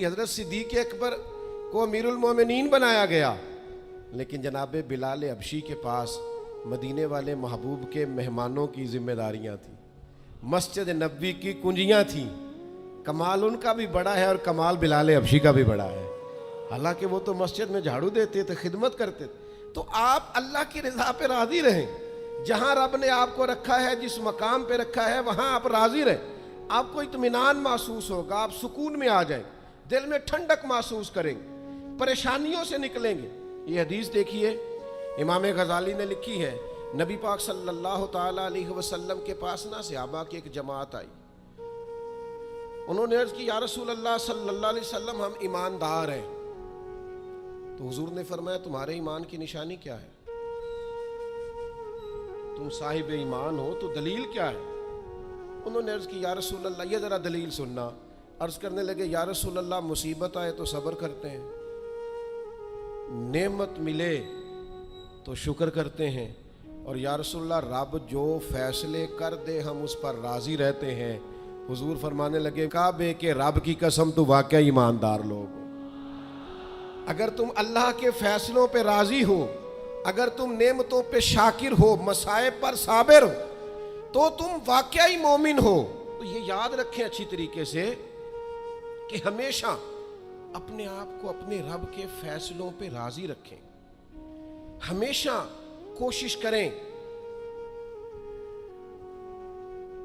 تھی, حضرت صدیق اکبر کو امیر المومنین بنایا گیا, لیکن جناب بلال حبشی کے پاس مدینے والے محبوب کے مہمانوں کی ذمہ داریاں تھیں, مسجد نبوی کی کنجیاں تھیں. کمال ان کا بھی بڑا ہے اور کمال بلال حبشی کا بھی بڑا ہے, حالانکہ وہ تو مسجد میں جھاڑو دیتے تھے, خدمت کرتے تھے. تو آپ اللہ کی رضا پہ راضی رہیں, جہاں رب نے آپ کو رکھا ہے, جس مقام پہ رکھا ہے, وہاں آپ راضی رہیں. آپ کو اطمینان محسوس ہوگا, آپ سکون میں آ جائیں, دل میں ٹھنڈک محسوس کریں گے, پریشانیوں سے نکلیں گے. یہ حدیث دیکھیے امام غزالی نے لکھی ہے, نبی پاک صلی اللہ تعالیٰ علیہ وسلم کے پاس نا صحابہ کی ایک جماعت آئی. انہوں نے عرض کی, یا رسول اللہ صلی اللہ علیہ وسلم ہم ایماندار ہیں. تو حضور نے فرمایا, تمہارے ایمان کی نشانی کیا ہے؟ تم صاحب ایمان ہو تو دلیل کیا ہے؟ انہوں نے عرض کی, یا رسول اللہ, یہ ذرا دلیل سننا. عرض کرنے لگے, یا رسول اللہ مصیبت آئے تو صبر کرتے ہیں, نعمت ملے تو شکر کرتے ہیں, اور یا رسول اللہ رب جو فیصلے کر دے ہم اس پر راضی رہتے ہیں. حضور فرمانے لگے, کعبے کے رب کی قسم تو واقعی ایماندار لوگ ہو. اگر تم اللہ کے فیصلوں پہ راضی ہو, اگر تم نعمتوں پہ شاکر ہو, مصائب پر صابر ہو, تو تم واقعی مومن ہو. تو یہ یاد رکھیں اچھی طریقے سے کہ ہمیشہ اپنے آپ کو اپنے رب کے فیصلوں پہ راضی رکھیں. ہمیشہ کوشش کریں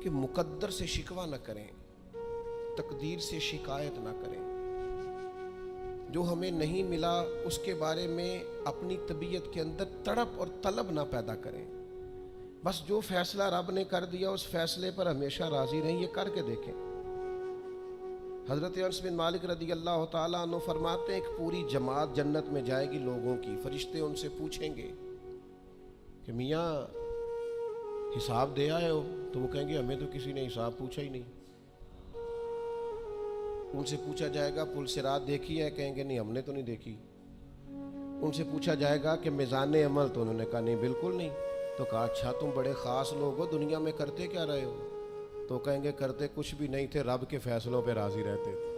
کہ مقدر سے شکوہ نہ کریں, تقدیر سے شکایت نہ کریں. جو ہمیں نہیں ملا اس کے بارے میں اپنی طبیعت کے اندر تڑپ اور طلب نہ پیدا کریں. بس جو فیصلہ رب نے کر دیا اس فیصلے پر ہمیشہ راضی رہیں. یہ کر کے دیکھیں. حضرت انس بن مالک رضی اللہ تعالیٰ عنہ فرماتے ہیں, ایک پوری جماعت جنت میں جائے گی لوگوں کی. فرشتے ان سے پوچھیں گے کہ میاں حساب دے آئے ہو؟ تو وہ کہیں گے, ہمیں تو کسی نے حساب پوچھا ہی نہیں. ان سے پوچھا جائے گا, پل صراط دیکھی ہے؟ کہیں گے نہیں, ہم نے تو نہیں دیکھی. ان سے پوچھا جائے گا کہ میزان عمل؟ تو انہوں نے کہا نہیں, بالکل نہیں. تو کہا, اچھا تم بڑے خاص لوگ ہو, دنیا میں کرتے کیا رہے ہو؟ تو کہیں گے کرتے کچھ بھی نہیں تھے, رب کے فیصلوں پہ راضی رہتے تھے.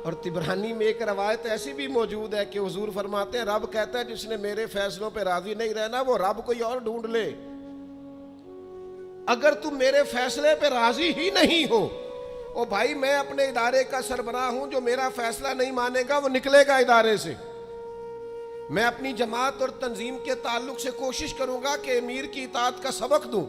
اور طبرانی میں ایک روایت ایسی بھی موجود ہے کہ حضور فرماتے ہیں, رب کہتا ہے جس نے میرے فیصلوں پہ راضی نہیں رہنا وہ رب کوئی اور ڈھونڈ لے. اگر تم میرے فیصلے پہ راضی ہی نہیں ہو, او بھائی میں اپنے ادارے کا سربراہ ہوں, جو میرا فیصلہ نہیں مانے گا وہ نکلے گا ادارے سے. میں اپنی جماعت اور تنظیم کے تعلق سے کوشش کروں گا کہ امیر کی اطاعت کا سبق دوں.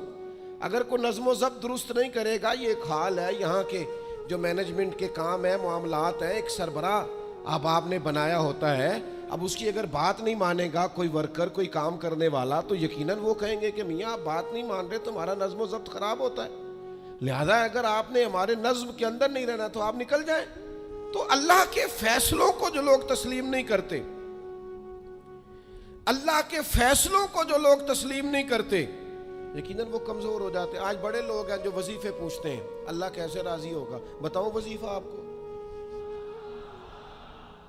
اگر کوئی نظم و ضبط درست نہیں کرے گا, یہ ایک حال ہے یہاں کے جو مینجمنٹ کے کام ہیں, معاملات ہیں, ایک سربراہ آپ نے بنایا ہوتا ہے, اب اس کی اگر بات نہیں مانے گا کوئی ورکر, کوئی کام کرنے والا, تو یقیناً وہ کہیں گے کہ میاں آپ بات نہیں مان رہے, تمہارا نظم و ضبط خراب ہوتا ہے. لہذا اگر آپ نے ہمارے نظم کے اندر نہیں رہنا تو آپ نکل جائیں. تو اللہ کے فیصلوں کو جو لوگ تسلیم نہیں کرتے, اللہ کے فیصلوں کو جو لوگ تسلیم نہیں کرتے, یقیناً وہ کمزور ہو جاتے. آج بڑے لوگ ہیں جو وظیفے پوچھتے ہیں, اللہ کیسے راضی ہوگا؟ بتاؤں وظیفہ آپ کو.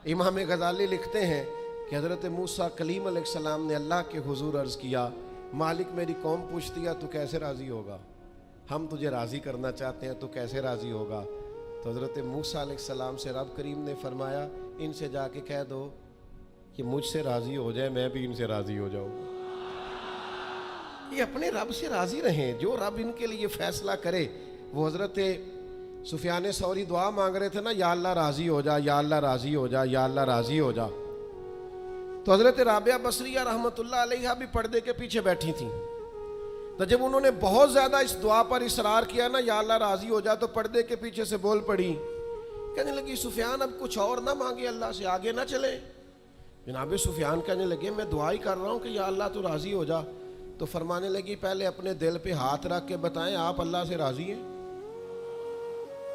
امام غزالی لکھتے ہیں کہ حضرت موسیٰ کلیم علیہ السلام نے اللہ کے حضور عرض کیا, مالک میری قوم پوچھتی ہے تو کیسے راضی ہوگا, ہم تجھے راضی کرنا چاہتے ہیں تو کیسے راضی ہوگا؟ تو حضرت موسیٰ علیہ السلام سے رب کریم نے فرمایا, ان سے جا کے کہہ دو کہ مجھ سے راضی ہو جائے, میں بھی ان سے راضی ہو جاؤں. یہ اپنے رب سے راضی رہیں, جو رب ان کے لیے فیصلہ کرے. وہ حضرت سفیان ثوری دعا مانگ رہے تھے نا, یا اللہ راضی ہو جا, یا اللہ راضی ہو جا, یا اللہ راضی ہو جا. تو حضرت رابعہ بصریہ رحمۃ اللہ علیہا بھی پردے کے پیچھے بیٹھی تھیں. تو جب انہوں نے بہت زیادہ اس دعا پر اصرار کیا نا, یا اللہ راضی ہو جا, تو پردے کے پیچھے سے بول پڑی, کہنے لگی سفیان اب کچھ اور نہ مانگے اللہ سے, آگے نہ چلے. جناب سفیان کہنے لگے میں دعا ہی کر رہا ہوں کہ یا اللہ تو راضی ہو جا. تو فرمانے لگی پہلے اپنے دل پہ ہاتھ رکھ کے بتائیں آپ اللہ سے راضی ہیں؟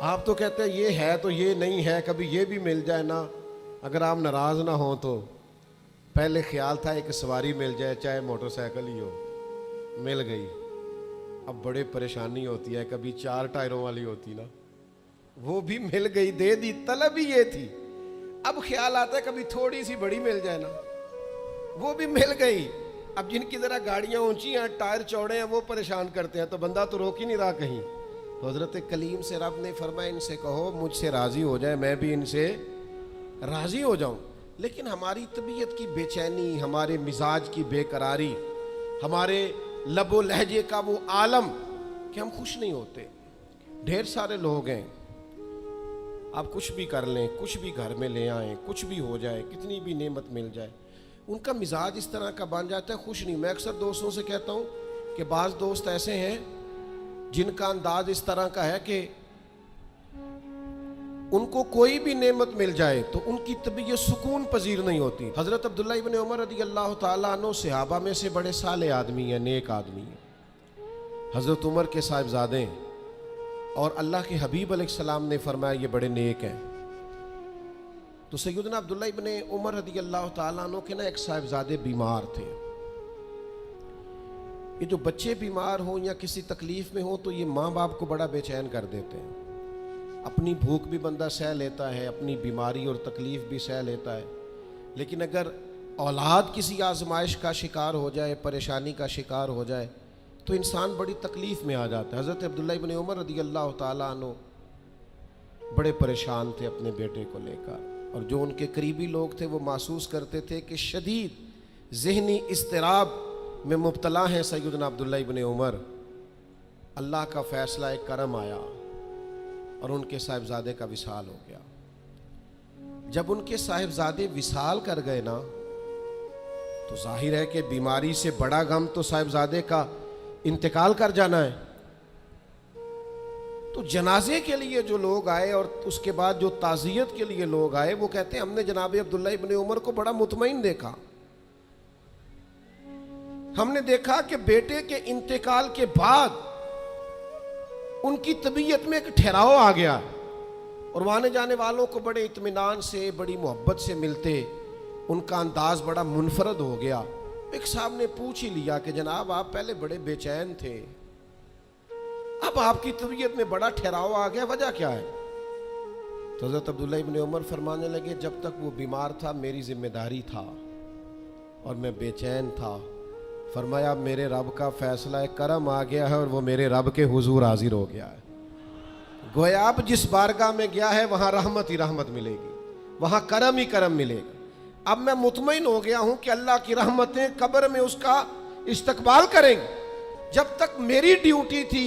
آپ تو کہتے ہیں یہ ہے تو یہ نہیں ہے, کبھی یہ بھی مل جائے نا. اگر آپ ناراض نہ ہوں تو پہلے خیال تھا ایک سواری مل جائے, چاہے موٹر سائیکل ہی ہو, مل گئی. اب بڑے پریشانی ہوتی ہے, کبھی 4 ٹائروں والی ہوتی نا, وہ بھی مل گئی, دے دی, طلب ہی یہ تھی. اب خیال آتا ہے کبھی تھوڑی سی بڑی مل جائے نا, وہ بھی مل گئی. اب جن کی ذرا گاڑیاں اونچی ہیں, ٹائر چوڑے ہیں, وہ پریشان کرتے ہیں, تو بندہ تو روک ہی نہیں رہا کہیں. تو حضرت کلیم سے رب نے فرمایا ان سے کہو مجھ سے راضی ہو جائے، میں بھی ان سے راضی ہو جاؤں۔ لیکن ہماری طبیعت کی بے چینی، ہمارے مزاج کی بے قراری، ہمارے لب و لہجے کا وہ عالم کہ ہم خوش نہیں ہوتے۔ ڈھیر سارے لوگ ہیں، آپ کچھ بھی کر لیں، کچھ بھی گھر میں لے آئیں، کچھ بھی ہو جائے، کتنی بھی نعمت مل جائے، ان کا مزاج اس طرح کا بن جاتا ہے، خوش نہیں۔ میں اکثر دوستوں سے کہتا ہوں کہ بعض دوست ایسے ہیں جن کا انداز اس طرح کا ہے کہ ان کو کوئی بھی نعمت مل جائے تو ان کی طبیعت سکون پذیر نہیں ہوتی۔ حضرت عبداللہ ابن عمر رضی اللہ تعالیٰ عنہ صحابہ میں سے بڑے صالح آدمی ہیں، نیک آدمی ہیں، حضرت عمر کے صاحبزادے ہیں، اور اللہ کے حبیب علیہ السلام نے فرمایا یہ بڑے نیک ہیں۔ تو سیدنا عبداللہ ابن عمر رضی اللہ تعالیٰ عنہ کے ایک صاحبزادے بیمار تھے۔ یہ جو بچے بیمار ہوں یا کسی تکلیف میں ہوں تو یہ ماں باپ کو بڑا بے چین کر دیتے ہیں۔ اپنی بھوک بھی بندہ سہ لیتا ہے، اپنی بیماری اور تکلیف بھی سہ لیتا ہے، لیکن اگر اولاد کسی آزمائش کا شکار ہو جائے، پریشانی کا شکار ہو جائے تو انسان بڑی تکلیف میں آ جاتا ہے۔ حضرت عبداللہ ابن عمر رضی اللہ تعالیٰ عنہ بڑے پریشان تھے اپنے بیٹے کو لے کر، اور جو ان کے قریبی لوگ تھے وہ محسوس کرتے تھے کہ شدید ذہنی اضطراب میں مبتلا ہیں سیدنا عبداللہ ابن عمر۔ اللہ کا فیصلہ کرم آیا اور ان کے صاحبزادے کا وصال ہو گیا۔ جب ان کے صاحبزادے وصال کر گئے نا تو ظاہر ہے کہ بیماری سے بڑا غم تو صاحبزادے کا انتقال کر جانا ہے۔ تو جنازے کے لیے جو لوگ آئے اور اس کے بعد جو تعزیت کے لیے لوگ آئے وہ کہتے ہیں ہم نے جناب عبداللہ ابن عمر کو بڑا مطمئن دیکھا، ہم نے دیکھا کہ بیٹے کے انتقال کے بعد ان کی طبیعت میں ایک ٹھہراؤ آ گیا، اور آنے جانے والوں کو بڑے اطمینان سے، بڑی محبت سے ملتے، ان کا انداز بڑا منفرد ہو گیا۔ ایک صاحب نے پوچھ ہی لیا کہ جناب آپ پہلے بڑے بے چین تھے، اب آپ کی طبیعت میں بڑا ٹھہراؤ آ گیا، وجہ کیا ہے؟ تو حضرت عبداللہ ابن عمر فرمانے لگے جب تک وہ بیمار تھا میری ذمہ داری تھا اور میں بے چین تھا، فرمایا میرے رب کا فیصلہ کرم آ گیا ہے اور وہ میرے رب کے حضور حاضر ہو گیا ہے۔ گویا اب جس بارگاہ میں گیا ہے وہاں رحمت ہی رحمت ملے گی، وہاں کرم ہی کرم ملے گا۔ اب میں مطمئن ہو گیا ہوں کہ اللہ کی رحمتیں قبر میں اس کا استقبال کریں گے۔ جب تک میری ڈیوٹی تھی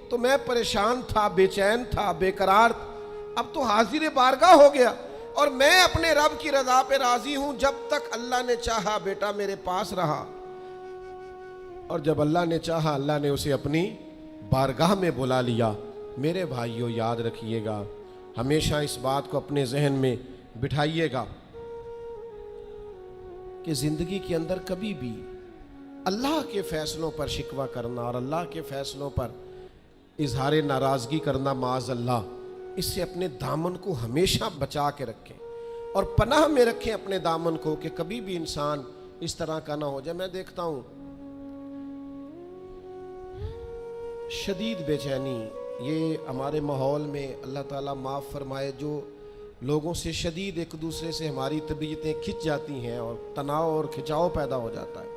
تو میں پریشان تھا، بے چین تھا، بے قرار تھا، اب تو حاضر بارگاہ ہو گیا اور میں اپنے رب کی رضا پہ راضی ہوں۔ جب تک اللہ نے چاہا بیٹا میرے پاس رہا، اور جب اللہ نے چاہا اللہ نے اسے اپنی بارگاہ میں بلا لیا۔ میرے بھائیوں یاد رکھیے گا، ہمیشہ اس بات کو اپنے ذہن میں بٹھائیے گا کہ زندگی کے اندر کبھی بھی اللہ کے فیصلوں پر شکوہ کرنا اور اللہ کے فیصلوں پر اظہار ناراضگی کرنا معاذ اللہ، اس سے اپنے دامن کو ہمیشہ بچا کے رکھیں اور پناہ میں رکھیں اپنے دامن کو کہ کبھی بھی انسان اس طرح کا نہ ہو جائے۔ میں دیکھتا ہوں شدید بے چینی یہ ہمارے ماحول میں، اللہ تعالیٰ معاف فرمائے، جو لوگوں سے شدید ایک دوسرے سے ہماری طبیعتیں کھنچ جاتی ہیں اور تناؤ اور کھچاؤ پیدا ہو جاتا ہے،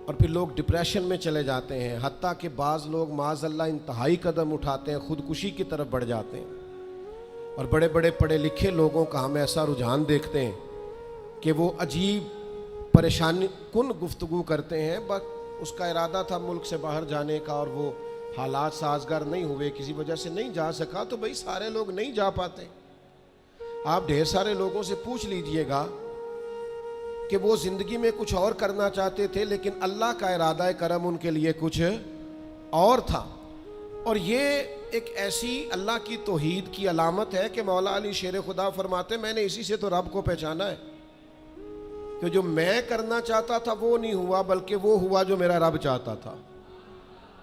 اور پھر لوگ ڈپریشن میں چلے جاتے ہیں، حتیٰ کہ بعض لوگ معاذ اللہ انتہائی قدم اٹھاتے ہیں، خودکشی کی طرف بڑھ جاتے ہیں۔ اور بڑے بڑے پڑھے لکھے لوگوں کا ہم ایسا رجحان دیکھتے ہیں کہ وہ عجیب پریشانی کن گفتگو کرتے ہیں، بس اس کا ارادہ تھا ملک سے باہر جانے کا اور وہ حالات سازگار نہیں ہوئے، کسی وجہ سے نہیں جا سکا، تو بھئی سارے لوگ نہیں جا پاتے۔ آپ ڈھیر سارے لوگوں سے پوچھ لیجئے گا کہ وہ زندگی میں کچھ اور کرنا چاہتے تھے لیکن اللہ کا ارادہ کرم ان کے لیے کچھ اور تھا۔ اور یہ ایک ایسی اللہ کی توحید کی علامت ہے کہ مولا علی شیر خدا فرماتے میں نے اسی سے تو رب کو پہچانا ہے کہ جو میں کرنا چاہتا تھا وہ نہیں ہوا بلکہ وہ ہوا جو میرا رب چاہتا تھا۔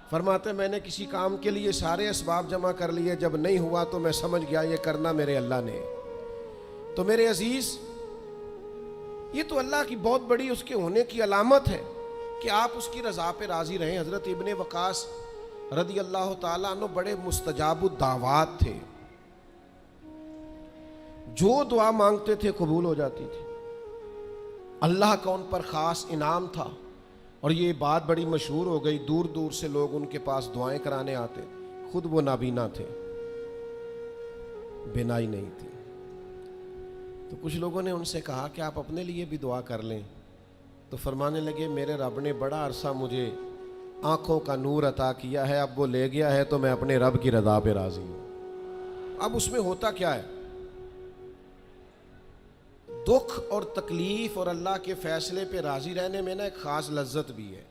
فرماتے میں نے کسی کام کے لیے سارے اسباب جمع کر لیے، جب نہیں ہوا تو میں سمجھ گیا یہ کرنا میرے اللہ نے۔ تو میرے عزیز یہ تو اللہ کی بہت بڑی اس کے ہونے کی علامت ہے کہ آپ اس کی رضا پہ راضی رہیں۔ حضرت ابن وقاص رضی اللہ تعالیٰ عنہ بڑے مستجاب الدعوات تھے، جو دعا مانگتے تھے قبول ہو جاتی تھی، اللہ کا ان پر خاص انعام تھا۔ اور یہ بات بڑی مشہور ہو گئی، دور دور سے لوگ ان کے پاس دعائیں کرانے آتے، خود وہ نابینا تھے، بینائی نہیں تھی۔ تو کچھ لوگوں نے ان سے کہا کہ آپ اپنے لیے بھی دعا کر لیں، تو فرمانے لگے میرے رب نے بڑا عرصہ مجھے آنکھوں کا نور عطا کیا ہے، اب وہ لے گیا ہے تو میں اپنے رب کی رضا پہ راضی ہوں۔ اب اس میں ہوتا کیا ہے، دکھ اور تکلیف اور اللہ کے فیصلے پہ راضی رہنے میں نا ایک خاص لذت بھی ہے۔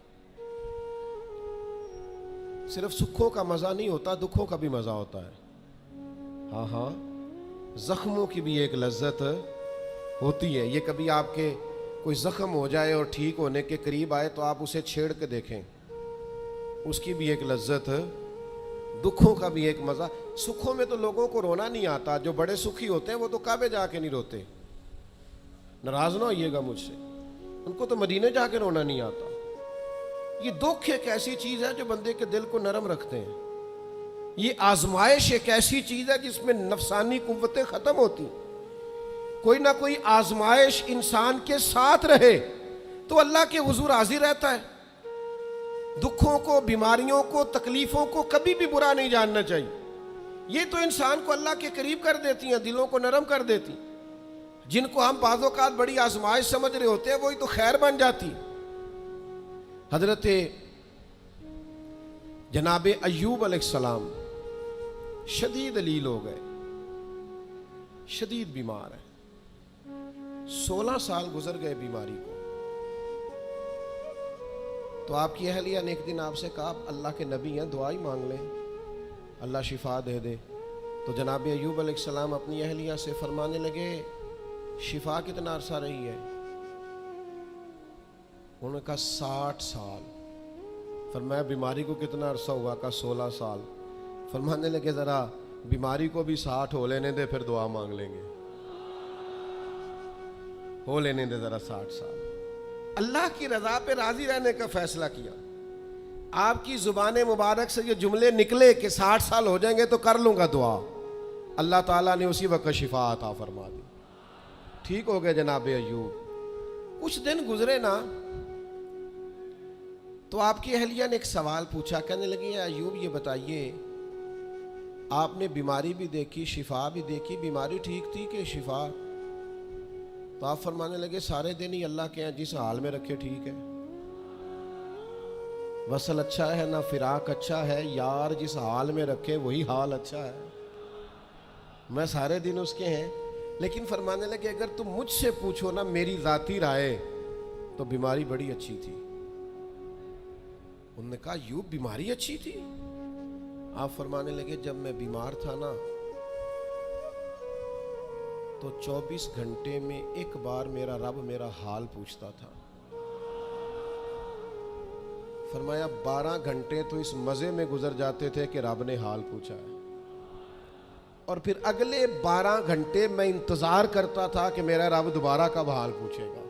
صرف سکھوں کا مزہ نہیں ہوتا، دکھوں کا بھی مزہ ہوتا ہے۔ ہاں ہاں، زخموں کی بھی ایک لذت ہوتی ہے۔ یہ کبھی آپ کے کوئی زخم ہو جائے اور ٹھیک ہونے کے قریب آئے تو آپ اسے چھیڑ کے دیکھیں، اس کی بھی ایک لذت، دکھوں کا بھی ایک مزہ۔ سکھوں میں تو لوگوں کو رونا نہیں آتا، جو بڑے سکھی ہوتے ہیں وہ تو کعبے جا کے نہیں روتے، ناراض نہ ہوئیے گا مجھ سے، ان کو تو مدینے جا کے رونا نہیں آتا۔ یہ دکھ ایک ایسی چیز ہے جو بندے کے دل کو نرم رکھتے ہیں۔ یہ آزمائش ایک ایسی چیز ہے جس میں نفسانی قوتیں ختم ہوتی۔ کوئی نہ کوئی آزمائش انسان کے ساتھ رہے تو اللہ کے حضور حاضر رہتا ہے۔ دکھوں کو، بیماریوں کو، تکلیفوں کو کبھی بھی برا نہیں جاننا چاہیے۔ یہ تو انسان کو اللہ کے قریب کر دیتی ہیں، دلوں کو نرم کر دیتی۔ جن کو ہم بعض اوقات بڑی آزمائش سمجھ رہے ہوتے ہیں وہی تو خیر بن جاتی۔ حضرت جناب ایوب علیہ السلام شدید علیل ہو گئے، شدید بیمار ہے، 16 سال گزر گئے بیماری کو۔ تو آپ کی اہلیہ نے ایک دن آپ سے کہا اللہ کے نبی ہیں، دعا ہی مانگ لیں، اللہ شفا دے دے۔ تو جناب ایوب علیہ السلام اپنی اہلیہ سے فرمانے لگے شفا کتنا عرصہ رہی ہے؟ انہوں نے کہا 60 سال۔ فرمایا بیماری کو کتنا عرصہ ہوا؟ کہا 16 سال۔ فرمانے لگے ذرا بیماری کو بھی 60 ہو لینے دے، پھر دعا مانگ لیں گے، ہو لینے دے ذرا 60 سال۔ اللہ کی رضا پہ راضی رہنے کا فیصلہ کیا۔ آپ کی زبان مبارک سے یہ جملے نکلے کہ 60 سال ہو جائیں گے تو کر لوں گا دعا، اللہ تعالیٰ نے اسی وقت شفا عطا فرما دی، ٹھیک ہو گئے جناب ایوب۔ کچھ دن گزرے نا تو آپ کی اہلیہ نے ایک سوال پوچھا، کہنے لگی ایوب یہ بتائیے آپ نے بیماری بھی دیکھی، شفا بھی دیکھی، بیماری ٹھیک تھی کہ شفا؟ تو آپ فرمانے لگے سارے دن ہی اللہ کے ہیں، جس حال میں رکھے ٹھیک ہے۔ وصل اچھا ہے نہ فراق اچھا ہے، یار جس حال میں رکھے وہی حال اچھا ہے، میں سارے دن اس کے ہیں۔ لیکن فرمانے لگے اگر تم مجھ سے پوچھو نا میری ذاتی رائے تو بیماری بڑی اچھی تھی۔ انہوں نے کہا یوں بیماری اچھی تھی؟ آپ فرمانے لگے جب میں بیمار تھا نا تو 24 گھنٹے میں ایک بار میرا رب میرا حال پوچھتا تھا۔ فرمایا 12 گھنٹے تو اس مزے میں گزر جاتے تھے کہ رب نے حال پوچھا ہے، اور پھر اگلے 12 گھنٹے میں انتظار کرتا تھا کہ میرا رب دوبارہ کب حال پوچھے گا۔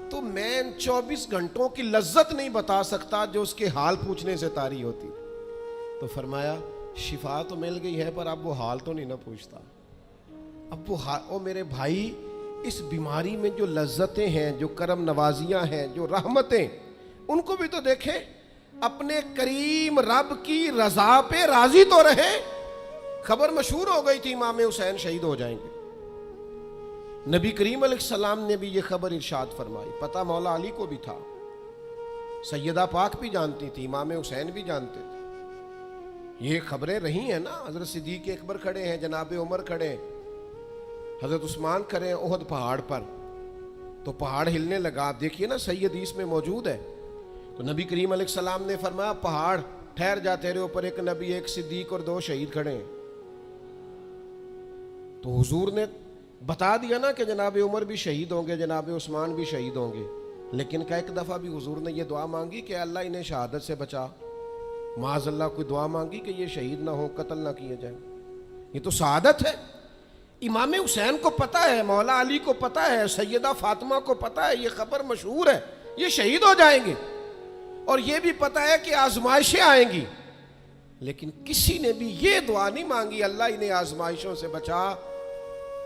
تو میں ان 24 گھنٹوں کی لذت نہیں بتا سکتا جو اس کے حال پوچھنے سے طاری ہوتی۔ تو فرمایا شفا تو مل گئی ہے پر اب وہ حال تو نہیں نہ پوچھتا۔ اب وہ میرے بھائی اس بیماری میں جو لذتیں ہیں، جو کرم نوازیاں ہیں، جو رحمتیں، ان کو بھی تو دیکھیں، اپنے کریم رب کی رضا پہ راضی تو رہے۔ خبر مشہور ہو گئی تھی امام حسین شہید ہو جائیں گے، نبی کریم علیہ السلام نے بھی یہ خبر ارشاد فرمائی، پتہ مولا علی کو بھی تھا، سیدہ پاک بھی جانتی تھی، امام حسین بھی جانتے تھے۔ یہ خبریں رہی ہیں نا، حضرت صدیق اکبر کھڑے ہیں، جناب عمر کھڑے ہیں، حضرت عثمان کھڑے ہیں احد پہاڑ پر، تو پہاڑ ہلنے لگا۔ آپ دیکھیے نا صحیح حدیث میں موجود ہے، تو نبی کریم علیہ السلام نے فرمایا پہاڑ ٹھہر جا، تیرے اوپر ایک نبی، ایک صدیق اور 2 شہید کھڑے ہیں۔ تو حضور نے بتا دیا نا کہ جناب عمر بھی شہید ہوں گے، جناب عثمان بھی شہید ہوں گے، لیکن کیا ایک دفعہ بھی حضور نے یہ دعا مانگی کہ اللہ انہیں شہادت سے بچا؟ معاذ اللہ کوئی دعا مانگی کہ یہ شہید نہ ہو، قتل نہ کیے جائیں؟ یہ تو سعادت ہے۔ امام حسین کو پتہ ہے، مولا علی کو پتہ ہے، سیدہ فاطمہ کو پتہ ہے، یہ خبر مشہور ہے، یہ شہید ہو جائیں گے، اور یہ بھی پتہ ہے کہ آزمائشیں آئیں گی، لیکن کسی نے بھی یہ دعا نہیں مانگی اللہ انہیں آزمائشوں سے بچا۔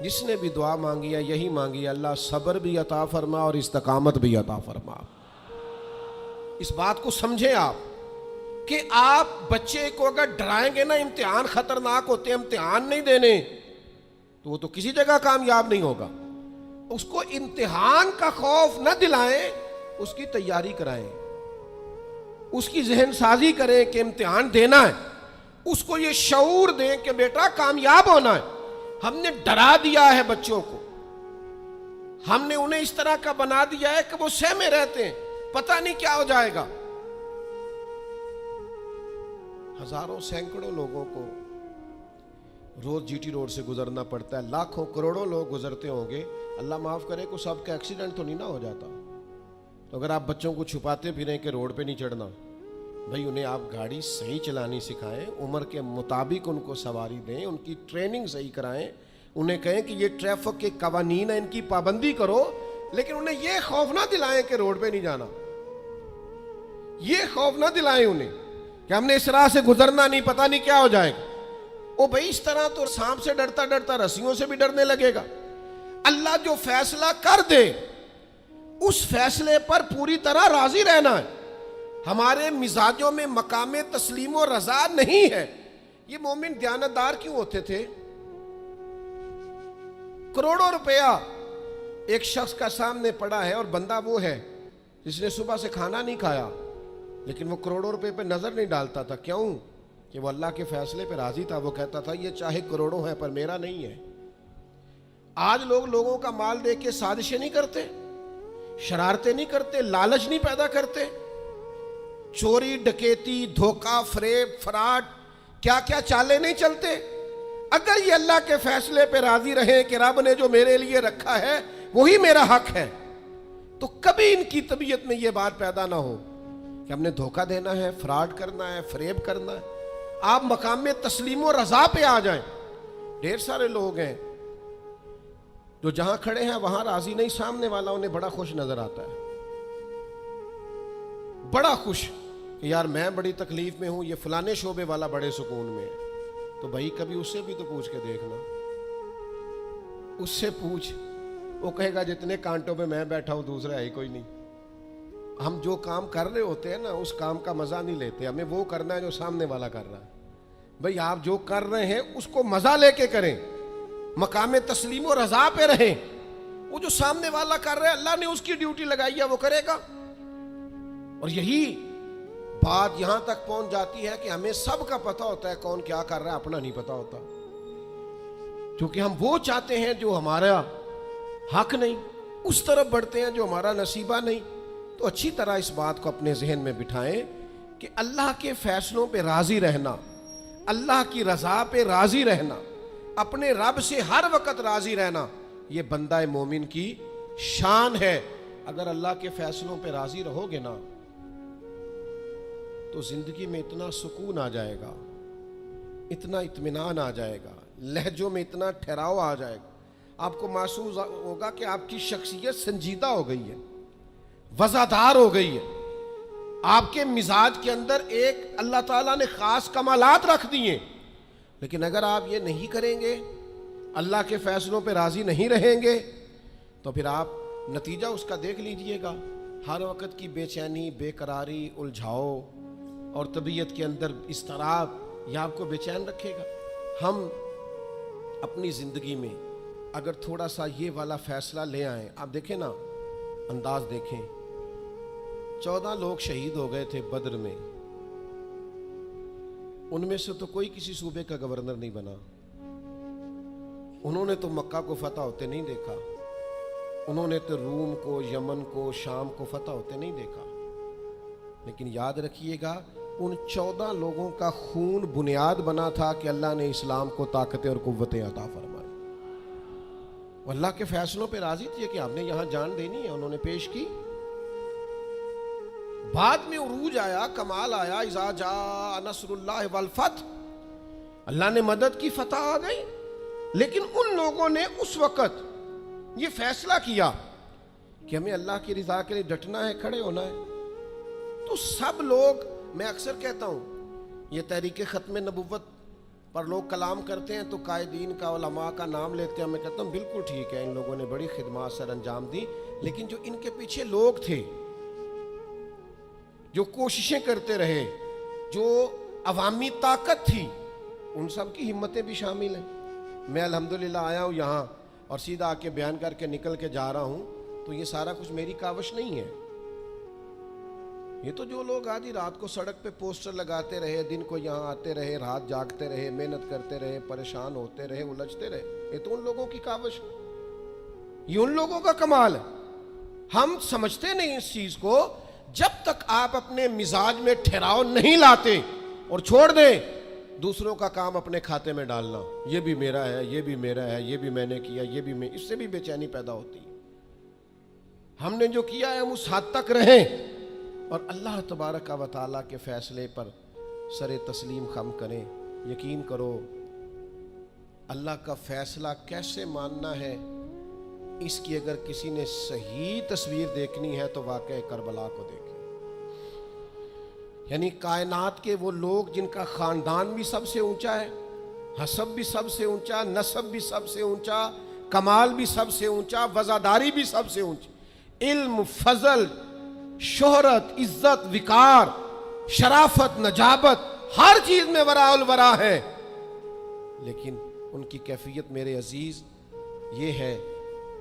جس نے بھی دعا مانگی ہے یہی مانگی، اللہ صبر بھی عطا فرما اور استقامت بھی عطا فرما۔ اس بات کو سمجھیں آپ کہ آپ بچے کو اگر ڈرائیں گے نا امتحان خطرناک ہوتے ہیں، امتحان نہیں دینے، تو وہ تو کسی جگہ کامیاب نہیں ہوگا. اس کو امتحان کا خوف نہ دلائیں، اس کی تیاری کرائیں، اس کی ذہن سازی کریں کہ امتحان دینا ہے، اس کو یہ شعور دیں کہ بیٹا کامیاب ہونا ہے. ہم نے ڈرا دیا ہے بچوں کو، ہم نے انہیں اس طرح کا بنا دیا ہے کہ وہ سہمے رہتے ہیں، پتہ نہیں کیا ہو جائے گا. ہزاروں سینکڑوں لوگوں کو روز جی ٹی روڈ سے گزرنا پڑتا ہے، لاکھوں کروڑوں لوگ گزرتے ہوں گے. اللہ معاف کرے کہ سب کا ایکسیڈنٹ تو نہیں نہ ہو جاتا. تو اگر آپ بچوں کو چھپاتے پھریں کہ روڈ پہ نہیں چڑھنا، بھائی انہیں آپ گاڑی صحیح چلانی سکھائیں، عمر کے مطابق ان کو سواری دیں، ان کی ٹریننگ صحیح کرائیں، انہیں کہیں کہ یہ ٹریفک کے قوانین ہیں ان کی پابندی کرو، لیکن انہیں یہ خوف نہ دلائیں کہ روڈ پہ نہیں جانا. یہ خوف نہ دلائیں انہیں کہ ہم نے اس راہ سے گزرنا نہیں، پتہ نہیں کیا ہو جائے گا. او بھائی اس طرح تو سانپ سے ڈرتا ڈرتا رسیوں سے بھی ڈرنے لگے گا. اللہ جو فیصلہ کر دے اس فیصلے پر پوری طرح راضی رہنا ہے. ہمارے مزاجوں میں مقام تسلیم و رضا نہیں ہے. یہ مومن دیانتدار کیوں ہوتے تھے؟ کروڑوں روپیہ ایک شخص کا سامنے پڑا ہے اور بندہ وہ ہے جس نے صبح سے کھانا نہیں کھایا، لیکن وہ کروڑوں روپے پہ نظر نہیں ڈالتا تھا. کیوں؟ کہ وہ اللہ کے فیصلے پہ راضی تھا. وہ کہتا تھا یہ چاہے کروڑوں ہیں پر میرا نہیں ہے. آج لوگ لوگوں کا مال دیکھ کے سازشیں نہیں کرتے، شرارتیں نہیں کرتے، لالچ نہیں پیدا کرتے، چوری ڈکیتی دھوکہ فریب فراڈ کیا کیا چالیں نہیں چلتے. اگر یہ اللہ کے فیصلے پہ راضی رہیں کہ رب نے جو میرے لیے رکھا ہے وہی میرا حق ہے، تو کبھی ان کی طبیعت میں یہ بات پیدا نہ ہو کہ ہم نے دھوکہ دینا ہے، فراڈ کرنا ہے، فریب کرنا ہے. آپ مقام میں تسلیم و رضا پہ آ جائیں. ڈھیر سارے لوگ ہیں جو جہاں کھڑے ہیں وہاں راضی نہیں، سامنے والا انہیں بڑا خوش نظر آتا ہے، بڑا خوش کہ یار میں بڑی تکلیف میں ہوں، یہ فلانے شعبے والا بڑے سکون میں ہے. تو بھائی کبھی اس سے بھی تو پوچھ کے دیکھنا، اس سے پوچھ. وہ کہے گا جتنے کانٹوں پہ میں بیٹھا ہوں دوسرا ہے ہی کوئی نہیں. ہم جو کام کر رہے ہوتے ہیں نا اس کام کا مزہ نہیں لیتے، ہمیں وہ کرنا ہے جو سامنے والا کر رہا ہے. بھئی آپ جو کر رہے ہیں اس کو مزہ لے کے کریں، مقام تسلیم و رضا پہ رہیں. وہ جو سامنے والا کر رہا ہے اللہ نے اس کی ڈیوٹی لگائی ہے وہ کرے گا. اور یہی بات یہاں تک پہنچ جاتی ہے کہ ہمیں سب کا پتہ ہوتا ہے کون کیا کر رہا ہے، اپنا نہیں پتہ ہوتا، کیونکہ ہم وہ چاہتے ہیں جو ہمارا حق نہیں، اس طرف بڑھتے ہیں جو ہمارا نصیبہ نہیں. تو اچھی طرح اس بات کو اپنے ذہن میں بٹھائیں کہ اللہ کے فیصلوں پہ راضی رہنا، اللہ کی رضا پہ راضی رہنا، اپنے رب سے ہر وقت راضی رہنا، یہ بندہ مومن کی شان ہے. اگر اللہ کے فیصلوں پہ راضی رہو گے نا تو زندگی میں اتنا سکون آ جائے گا، اتنا اطمینان آ جائے گا، لہجوں میں اتنا ٹھہراؤ آ جائے گا. آپ کو محسوس ہوگا کہ آپ کی شخصیت سنجیدہ ہو گئی ہے، وزادار ہو گئی ہے. آپ کے مزاج کے اندر ایک اللہ تعالیٰ نے خاص کمالات رکھ دیے. لیکن اگر آپ یہ نہیں کریں گے، اللہ کے فیصلوں پہ راضی نہیں رہیں گے، تو پھر آپ نتیجہ اس کا دیکھ لیجئے گا. ہر وقت کی بے چینی، بے قراری، الجھاؤ اور طبیعت کے اندر اضطراب یہ آپ کو بے چین رکھے گا. ہم اپنی زندگی میں اگر تھوڑا سا یہ والا فیصلہ لے آئیں، آپ دیکھیں نا، انداز دیکھیں. 14 لوگ شہید ہو گئے تھے بدر میں، ان میں سے تو کوئی کسی صوبے کا گورنر نہیں بنا. انہوں نے تو مکہ کو فتح ہوتے نہیں دیکھا، انہوں نے تو روم کو، یمن کو، شام کو فتح ہوتے نہیں دیکھا. لیکن یاد رکھیے گا ان 14 لوگوں کا خون بنیاد بنا تھا کہ اللہ نے اسلام کو طاقتیں اور قوتیں عطا فرمائی. وہ اللہ کے فیصلوں پہ راضی تھے کہ آپ نے یہاں جان دینی ہے، انہوں نے پیش کی. بعد میں عروج آیا، کمال آیا، اذا جاء نصر اللہ والفتح، اللہ نے مدد کی، فتح آ گئی. لیکن ان لوگوں نے اس وقت یہ فیصلہ کیا کہ ہمیں اللہ کی رضا کے لیے ڈٹنا ہے، کھڑے ہونا ہے. تو سب لوگ، میں اکثر کہتا ہوں یہ تحریک ختم نبوت پر لوگ کلام کرتے ہیں تو قائدین کا، علماء کا نام لیتے ہیں. میں کہتا ہوں بالکل ٹھیک ہے، ان لوگوں نے بڑی خدمات سر انجام دی، لیکن جو ان کے پیچھے لوگ تھے جو کوششیں کرتے رہے جو عوامی طاقت تھی ان سب کی ہمتیں بھی شامل ہیں. میں الحمدللہ آیا ہوں یہاں اور سیدھا آ کے بیان کر کے نکل کے جا رہا ہوں, تو یہ سارا کچھ میری کاوش نہیں ہے. یہ تو جو لوگ آدھی رات کو سڑک پہ پوسٹر لگاتے رہے, دن کو یہاں آتے رہے, رات جاگتے رہے, محنت کرتے رہے, پریشان ہوتے رہے, الجھتے رہے, یہ تو ان لوگوں کی کاوش ہے, یہ ان لوگوں کا کمال ہے. ہم سمجھتے نہیں اس چیز کو. جب تک آپ اپنے مزاج میں ٹھہراؤ نہیں لاتے اور چھوڑ دیں دوسروں کا کام اپنے کھاتے میں ڈالنا, یہ بھی میرا ہے, یہ بھی میرا ہے, یہ بھی میں نے کیا, یہ بھی میں, اس سے بھی بے چینی پیدا ہوتی ہے. ہم نے جو کیا ہے ہم اس حد تک رہیں اور اللہ تبارک و تعالیٰ کے فیصلے پر سر تسلیم خم کریں. یقین کرو اللہ کا فیصلہ کیسے ماننا ہے, اس کی اگر کسی نے صحیح تصویر دیکھنی ہے تو واقعہ کربلا کو دیکھیں. یعنی کائنات کے وہ لوگ جن کا خاندان بھی سب سے اونچا ہے, حسب بھی سب سے اونچا, نسب بھی سب سے اونچا, کمال بھی سب سے اونچا, وزاداری بھی سب سے اونچی, علم, فضل, شہرت, عزت, وقار, شرافت, نجابت, ہر چیز میں وراء الورا ہے, لیکن ان کی کیفیت میرے عزیز یہ ہے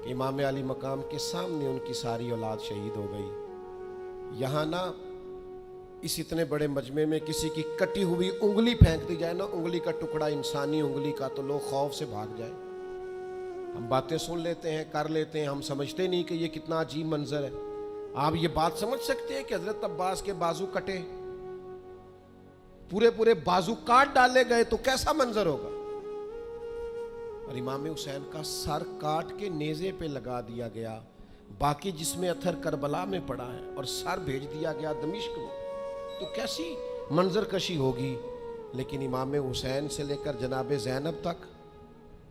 کہ امام علی مقام کے سامنے ان کی ساری اولاد شہید ہو گئی. یہاں نا اس اتنے بڑے مجمع میں کسی کی کٹی ہوئی انگلی پھینک دی جائے نا, انگلی کا ٹکڑا انسانی انگلی کا, تو لوگ خوف سے بھاگ جائیں. ہم باتیں سن لیتے ہیں, کر لیتے ہیں, ہم سمجھتے نہیں کہ یہ کتنا عجیب منظر ہے. آپ یہ بات سمجھ سکتے ہیں کہ حضرت عباس کے بازو کٹے, پورے بازو کاٹ ڈالے گئے تو کیسا منظر ہوگا. اور امام حسین کا سر کاٹ کے نیزے پہ لگا دیا گیا, باقی جسم اتھر کربلا میں پڑا ہے, اور سر بھیج دیا گیا دمشق میں, تو کیسی منظر کشی ہوگی. لیکن امام حسین سے لے کر جناب زینب تک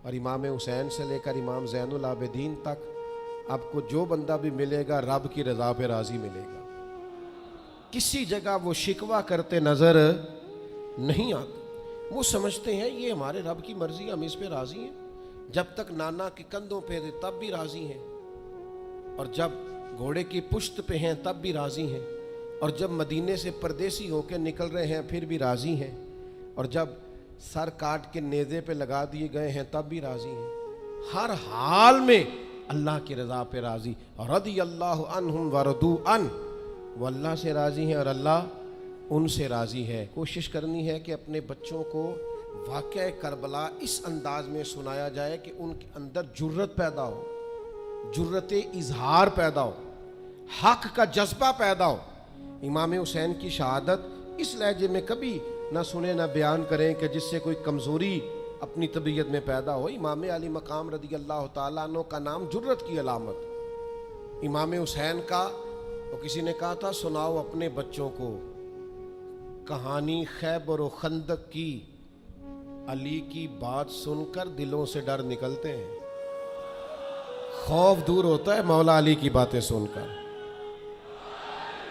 اور امام حسین سے لے کر امام زین العابدین تک آپ کو جو بندہ بھی ملے گا رب کی رضا پہ راضی ملے گا. کسی جگہ وہ شکوہ کرتے نظر نہیں آتے. وہ سمجھتے ہیں یہ ہمارے رب کی مرضی, ہم اس پہ راضی ہیں. جب تک نانا کے کندھوں پہ تھے تب بھی راضی ہیں, اور جب گھوڑے کی پشت پہ ہیں تب بھی راضی ہیں, اور جب مدینے سے پردیسی ہو کے نکل رہے ہیں پھر بھی راضی ہیں, اور جب سر کاٹ کے نیزے پہ لگا دیے گئے ہیں تب بھی راضی ہیں. ہر حال میں اللہ کی رضا پہ راضی. رضی اللہ عنہم ورضوا عنہ, وہ اللہ سے راضی ہیں اور اللہ ان سے راضی ہے. کوشش کرنی ہے کہ اپنے بچوں کو واقعہ کربلا اس انداز میں سنایا جائے کہ ان کے اندر جرت پیدا ہو, جرت اظہار پیدا ہو, حق کا جذبہ پیدا ہو. امام حسین کی شہادت اس لہجے میں کبھی نہ سنیں نہ بیان کریں کہ جس سے کوئی کمزوری اپنی طبیعت میں پیدا ہو. امام علی مقام رضی اللہ تعالیٰ عنہ کا نام جرت کی علامت. امام حسین کا تو کسی نے کہا تھا سناؤ اپنے بچوں کو کہانی خیبر و خندق کی, علی کی بات سن کر دلوں سے ڈر نکلتے ہیں. خوف دور ہوتا ہے مولا علی کی باتیں سن کر.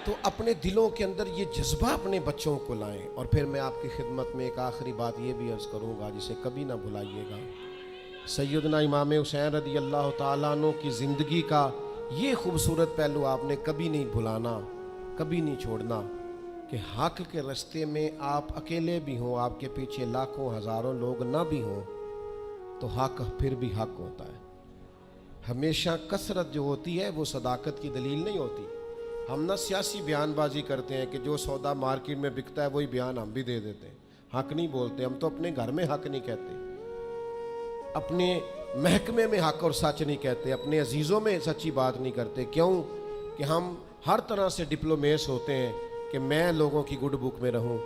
تو اپنے دلوں کے اندر یہ جذبہ اپنے بچوں کو لائیں. اور پھر میں آپ کی خدمت میں ایک آخری بات یہ بھی عرض کروں گا جسے کبھی نہ بھلائیے گا. سیدنا امام حسین رضی اللہ تعالیٰ عنہ کی زندگی کا یہ خوبصورت پہلو آپ نے کبھی نہیں بھلانا, کبھی نہیں چھوڑنا کہ حق کے رستے میں آپ اکیلے بھی ہوں, آپ کے پیچھے لاکھوں ہزاروں لوگ نہ بھی ہوں, تو حق پھر بھی حق ہوتا ہے. ہمیشہ کثرت جو ہوتی ہے وہ صداقت کی دلیل نہیں ہوتی. ہم نہ سیاسی بیان بازی کرتے ہیں کہ جو سودا مارکیٹ میں بکتا ہے وہی بیان ہم بھی دے دیتے ہیں, حق نہیں بولتے. ہم تو اپنے گھر میں حق نہیں کہتے, اپنے محکمے میں حق اور سچ نہیں کہتے, اپنے عزیزوں میں سچی بات نہیں کرتے. کیوں کہ ہم ہر طرح سے ڈپلومیس ہوتے ہیں کہ میں لوگوں کی گڈ بک میں رہوں.